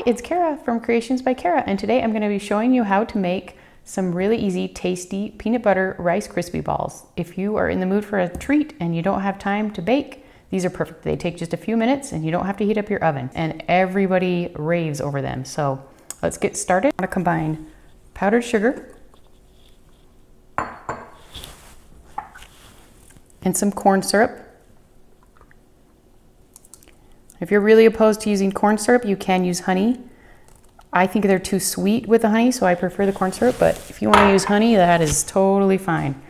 it's Kara from Creations by Kara, and today I'm going to be showing you how to make some really easy, tasty peanut butter Rice Krispie balls. If you are in the mood for a treat and you don't have time to bake, these are perfect. They take just a few minutes and you don't have to heat up your oven, and everybody raves over them. So let's get started. I'm going to combine powdered sugar and some corn syrup. If you're really opposed to using corn syrup, you can use honey. I think they're too sweet with the honey, so I prefer the corn syrup, but if you want to use honey, that is totally fine.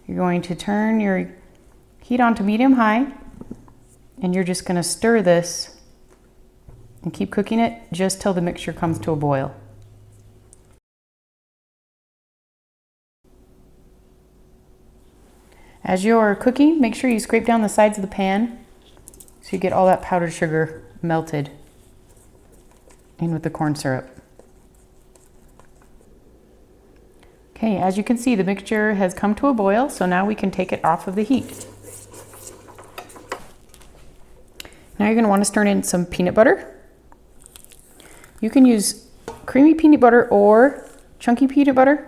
You're going to turn your heat on to medium-high, and you're just going to stir this and keep cooking it just till the mixture comes to a boil. As you're cooking, make sure you scrape down the sides of the pan so you get all that powdered sugar melted in with the corn syrup. Okay, as you can see, the mixture has come to a boil, so now we can take it off of the heat. Now you're going to want to stir in some peanut butter. You can use creamy peanut butter or chunky peanut butter.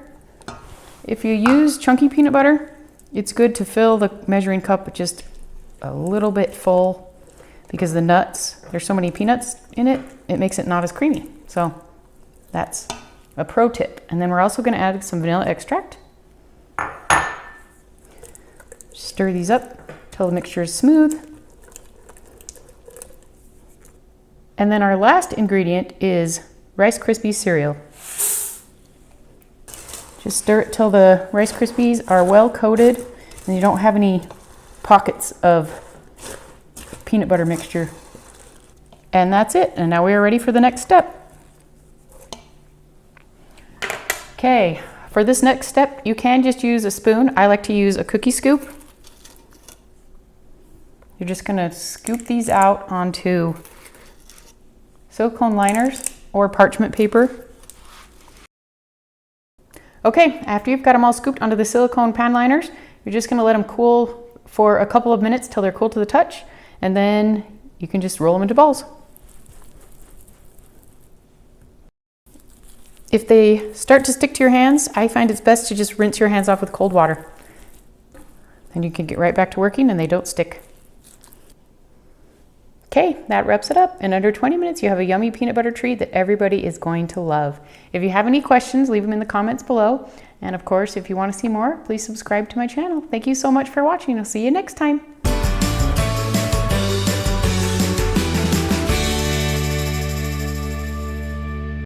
If you use chunky peanut butter, it's good to fill the measuring cup just a little bit full, because the nuts, there's so many peanuts in it, it makes it not as creamy. So that's a pro tip. And then we're also going to add some vanilla extract. Stir these up till the mixture is smooth. And then our last ingredient is Rice Krispies cereal. Just stir it till the Rice Krispies are well coated and you don't have any pockets of peanut butter mixture. And that's it. And now we are ready for the next step. Okay, for this next step, you can just use a spoon. I like to use a cookie scoop. You're just going to scoop these out onto silicone liners or parchment paper. Okay, after you've got them all scooped onto the silicone pan liners, you're just going to let them cool for a couple of minutes till they're cool to the touch, and then you can just roll them into balls. If they start to stick to your hands, I find it's best to just rinse your hands off with cold water. Then you can get right back to working and they don't stick. Okay, that wraps it up. In under 20 minutes, you have a yummy peanut butter treat that everybody is going to love. If you have any questions, leave them in the comments below. And of course, if you want to see more, please subscribe to my channel. Thank you so much for watching. I'll see you next time.